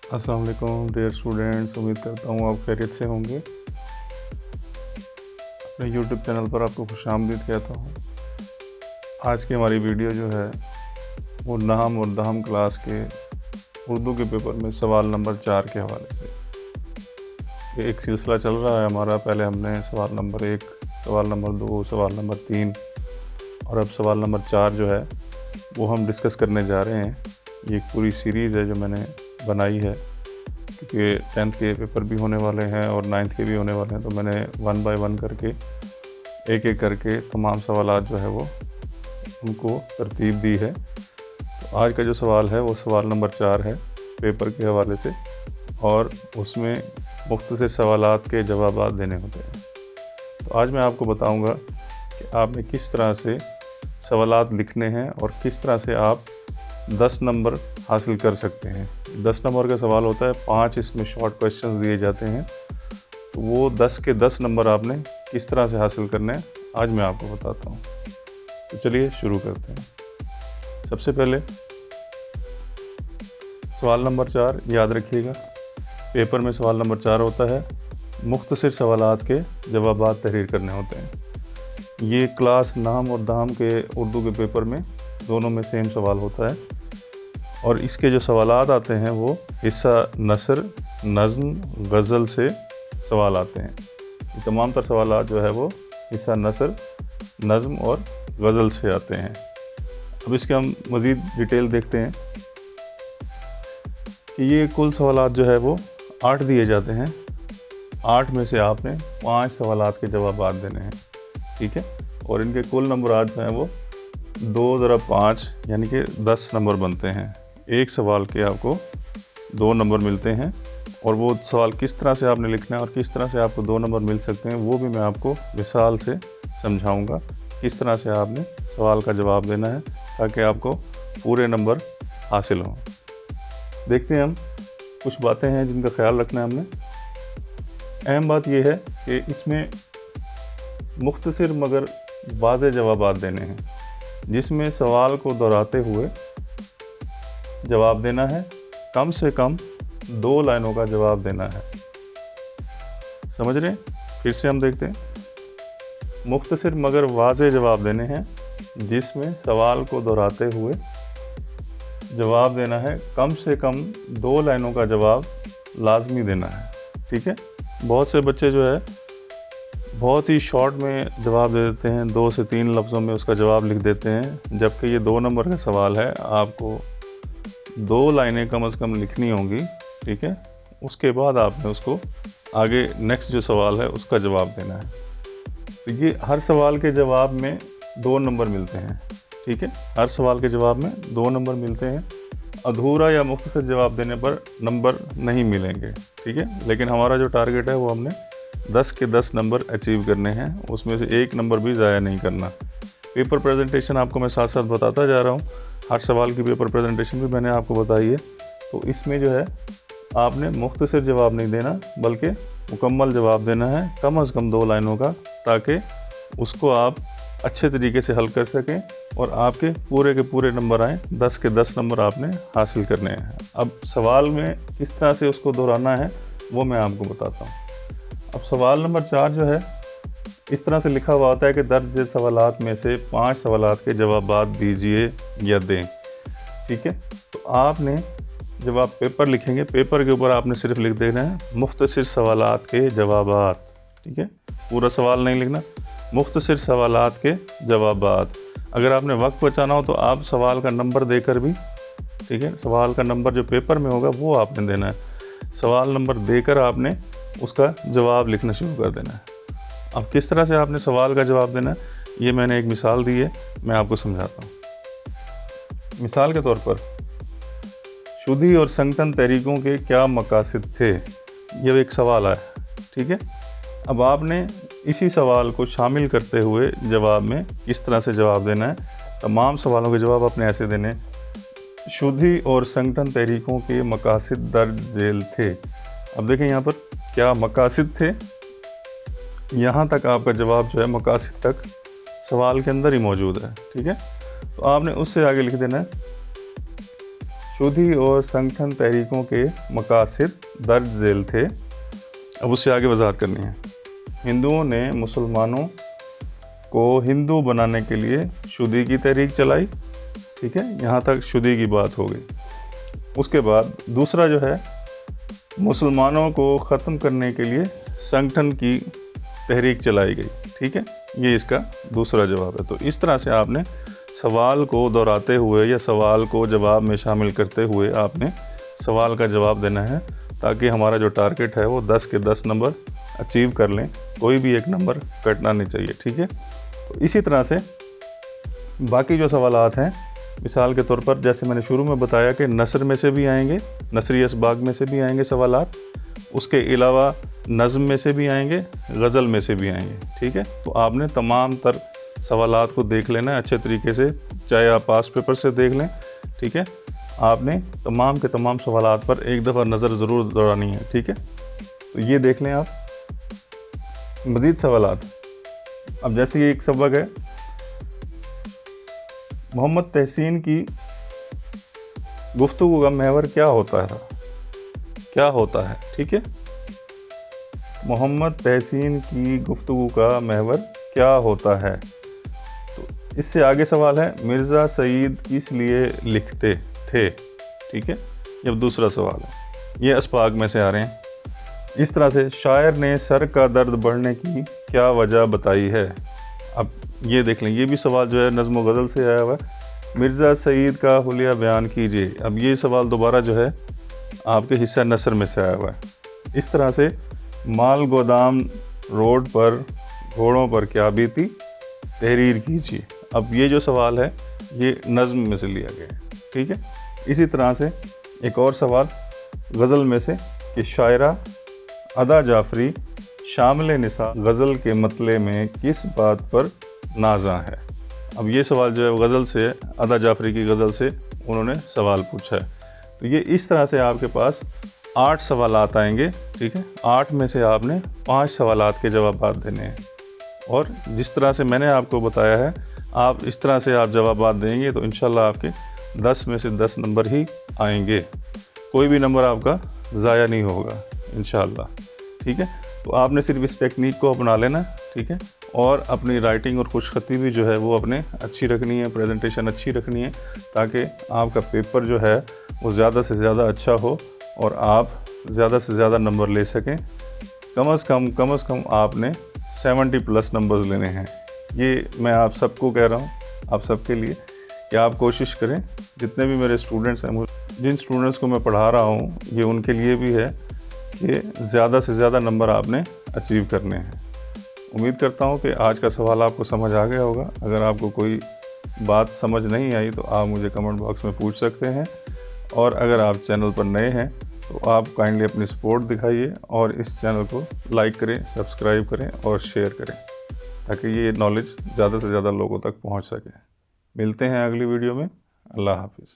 अस्सलाम वालेकुम dear students, उम्मीद करता हूँ आप खैरियत से होंगे। अपने यूट्यूब चैनल पर आपको खुशामदीद कहता हूँ। आज की हमारी वीडियो जो है वो नाहम और दहम क्लास के उर्दू के पेपर में सवाल नंबर 4 के हवाले से। ये एक सिलसिला चल रहा है हमारा। पहले हमने सवाल नंबर 1, सवाल नंबर 2, सवाल नंबर 3 और अब सवाल नंबर 4 जो है वो हम डिस्कस करने जा रहे हैं। ये एक पूरी सीरीज़ है जो मैंने बनाई है, क्योंकि 10th के पेपर भी होने वाले हैं और 9th के भी होने वाले हैं, तो मैंने 1 बाय 1 करके एक एक करके तमाम सवालात जो है वो उनको तरतीब दी है। तो आज का जो सवाल है वो सवाल नंबर 4 है पेपर के हवाले से, और उसमें मुख्तसर सवालात के जवाबात देने होते हैं। तो आज मैं आपको बताऊंगा कि आपने किस तरह से सवालात लिखने हैं और किस तरह से आप 10 नंबर हासिल कर सकते हैं। 10 नंबर का सवाल होता है, 5 इसमें शॉर्ट क्वेश्चंस दिए जाते हैं, तो वो 10 के 10 नंबर आपने किस तरह से हासिल करने हैं आज मैं आपको बताता हूँ। तो चलिए शुरू करते हैं। सबसे पहले सवाल नंबर 4 याद रखिएगा, पेपर में सवाल नंबर 4 होता है, मुख्तसर सवालात के जवाबात तहरीर करने होते हैं। ये क्लास नाहम और दहम के उर्दू के पेपर में दोनों में सेम सवाल होता है, और इसके जो सवालात आते हैं वो हिस्सा नसर, नज़्म, गज़ल से सवाल आते हैं। ये तमाम तर सवालात जो है वो हिस्सा नसर, नज़्म और गज़ल से आते हैं। अब इसके हम मज़ीद डिटेल देखते हैं कि ये कुल सवालात जो है वो 8 दिए जाते हैं। 8 में से आपने 5 सवालात के जवाबात देने हैं, ठीक है। और इनके कुल नंबरात जो हैं वो 2 × 5 यानी कि 10 नंबर बनते हैं। एक सवाल के आपको 2 नंबर मिलते हैं, और वो सवाल किस तरह से आपने लिखना है और किस तरह से आपको 2 नंबर मिल सकते हैं वो भी मैं आपको मिसाल से समझाऊंगा किस तरह से आपने सवाल का जवाब देना है ताकि आपको पूरे नंबर हासिल हों। देखते हैं हम, कुछ बातें हैं जिनका ख्याल रखना है हमने। अहम बात यह है कि इसमें मुख्तसर मगर वाज़ेह जवाबात देने हैं, जिसमें सवाल को दोहराते हुए जवाब देना है। कम से कम 2 लाइनों का जवाब देना है। समझ रहे हैं? फिर से हम देखते हैं, मुख्तसर मगर वाज़ेह जवाब देने हैं, जिसमें सवाल को दोहराते हुए जवाब देना है। कम से कम 2 लाइनों का जवाब लाजमी देना है, ठीक है। बहुत से बच्चे जो है बहुत ही शॉर्ट में जवाब दे देते हैं, 2 से 3 लफ्ज़ों में उसका जवाब लिख देते हैं, जबकि ये 2 नंबर का सवाल है। आपको 2 लाइनें कम से कम लिखनी होंगी, ठीक है। उसके बाद आपने उसको आगे नेक्स्ट जो सवाल है उसका जवाब देना है। तो ये हर सवाल के जवाब में 2 नंबर मिलते हैं, ठीक है। हर सवाल के जवाब में 2 नंबर मिलते हैं। अधूरा या मुख्तसर जवाब देने पर नंबर नहीं मिलेंगे, ठीक है। लेकिन हमारा जो टारगेट है वो हमने 10 के 10 नंबर अचीव करने हैं, उसमें से 1 नंबर भी ज़ाया नहीं करना। पेपर प्रेजेंटेशन आपको मैं साथ साथ बताता जा रहा हूँ। हर सवाल की पेपर प्रेजेंटेशन भी मैंने आपको बताई है। तो इसमें जो है आपने मुख्तसर जवाब नहीं देना, बल्कि मुकम्मल जवाब देना है, कम से कम 2 लाइनों का, ताकि उसको आप अच्छे तरीके से हल कर सकें और आपके पूरे के पूरे नंबर आएँ। 10 के 10 नंबर आपने हासिल करने हैं। अब सवाल में किस तरह से उसको दोहराना है वो मैं आपको बताता हूँ। अब सवाल नंबर 4 जो है इस तरह से लिखा हुआ होता है कि दर्ज सवालात में से 5 सवालात के जवाबात दीजिए या दें, ठीक है। तो आपने जब आप पेपर लिखेंगे, पेपर के ऊपर आपने सिर्फ लिख देना है मुख्तसर सवालात के जवाबात, ठीक है। पूरा सवाल नहीं लिखना, मुख्तसर सवालात के जवाबात। अगर आपने वक्त बचाना हो तो आप सवाल का नंबर देकर भी, ठीक है, सवाल का नंबर जो पेपर में होगा वो आपने देना है। सवाल नंबर देकर आपने उसका जवाब लिखना शुरू कर देना है। अब किस तरह से आपने सवाल का जवाब देना है ये मैंने एक मिसाल दी है, मैं आपको समझाता हूँ। मिसाल के तौर पर, शुदी और संगठन तहरीकों के क्या मकासद थे, ये एक सवाल है, ठीक है। अब आपने इसी सवाल को शामिल करते हुए जवाब में किस तरह से जवाब देना है। तमाम सवालों के जवाब अपने ऐसे देने, शुदी और संगठन तहरीकों के मकासद दर्ज झेल थे। अब देखें यहाँ पर क्या मकासद थे, यहाँ तक आपका जवाब जो है मकासद तक सवाल के अंदर ही मौजूद है, ठीक है। तो आपने उससे आगे लिख देना है शुद्धि और संगठन तहरीकों के मकासद दर्ज झेल थे। अब उससे आगे वजाहत करनी है। हिंदुओं ने मुसलमानों को हिंदू बनाने के लिए शुद्धि की तहरीक चलाई, ठीक है, यहाँ तक शुद्धि की बात हो गई। उसके बाद दूसरा जो है, मुसलमानों को ख़त्म करने के लिए संगठन की तहरीक चलाई गई, ठीक है, ये इसका दूसरा जवाब है। तो इस तरह से आपने सवाल को दोहराते हुए या सवाल को जवाब में शामिल करते हुए आपने सवाल का जवाब देना है, ताकि हमारा जो टारगेट है वो 10 के 10 नंबर अचीव कर लें, कोई भी एक नंबर कटना नहीं चाहिए, ठीक है। तो इसी तरह से बाकी जो सवालात हैं, मिसाल के तौर पर जैसे मैंने शुरू में बताया कि नसर में से भी आएंगे, नसरी असबाग में से भी आएंगे सवालात, उसके अलावा नज़्म में से भी आएंगे, गज़ल में से भी आएंगे, ठीक है। तो आपने तमाम तर सवालात को देख लेना है अच्छे तरीके से, चाहे आप पास पेपर से देख लें, ठीक है। आपने तमाम के तमाम सवालात पर एक दफ़ा नज़र ज़रूर दौड़ानी है, ठीक है। तो ये देख लें आप मज़ीद सवालात। अब जैसे ये एक सबक है, मोहम्मद तहसीन की गुफ्तगू का महवर क्या होता है, क्या होता है, ठीक है। मोहम्मद तहसीन की गुफ्तगू का महवर क्या होता है। तो इससे आगे सवाल है, मिर्ज़ा सईद किस लिए लिखते थे, ठीक है। जब दूसरा सवाल है, ये असबाग में से आ रहे हैं। इस तरह से शायर ने सर का दर्द बढ़ने की क्या वजह बताई है। अब ये देख लें, ये भी सवाल जो है नज़्म व गज़ल से आया हुआ है। मिर्ज़ा सईद का हुलिया बयान कीजिए। अब ये सवाल दोबारा जो है आपके हिस्सा नसर में से आया हुआ है। इस तरह से माल गोदाम रोड पर घोड़ों पर क्या बीती, तहरीर कीजिए। अब ये जो सवाल है ये नज़्म में से लिया गया है, ठीक है। इसी तरह से एक और सवाल गज़ल में से कि शायरा अदा जाफरी शामिल निसा गज़ल के मतले में किस बात पर नाज़ा है। अब ये सवाल जो है गज़ल से, अदा जाफरी की गज़ल से उन्होंने सवाल पूछा है। तो ये इस तरह से आपके पास 8 सवालात आएंगे, ठीक है। 8 में से आपने 5 सवालात के जवाब देने हैं, और जिस तरह से मैंने आपको बताया है आप इस तरह से आप जवाब देंगे तो इंशाल्लाह आपके 10 में से 10 नंबर ही आएंगे, कोई भी नंबर आपका ज़ाया नहीं होगा इंशाल्लाह, ठीक है। तो आपने सिर्फ इस टेक्निक को अपना लेना, ठीक है, और अपनी राइटिंग और खुशखती भी जो है वो अपने अच्छी रखनी है, प्रेजेंटेशन अच्छी रखनी है, ताकि आपका पेपर जो है वो ज़्यादा से ज़्यादा अच्छा हो और आप ज़्यादा से ज़्यादा नंबर ले सकें। कम से कम आपने 70+ नंबर्स लेने हैं। ये मैं आप सबको कह रहा हूँ, आप सबके लिए, कि आप कोशिश करें। जितने भी मेरे स्टूडेंट्स हैं, जिन स्टूडेंट्स को मैं पढ़ा रहा हूँ, ये उनके लिए भी है कि ज़्यादा से ज़्यादा नंबर आपने अचीव करने हैं। उम्मीद करता हूँ कि आज का सवाल आपको समझ आ गया होगा। अगर आपको कोई बात समझ नहीं आई तो आप मुझे कमेंट बॉक्स में पूछ सकते हैं, और अगर आप चैनल पर नए हैं तो आप काइंडली अपनी सपोर्ट दिखाइए और इस चैनल को लाइक करें, सब्सक्राइब करें और शेयर करें, ताकि ये नॉलेज ज़्यादा से ज़्यादा लोगों तक पहुंच सके। मिलते हैं अगली वीडियो में। अल्लाह हाफिज़।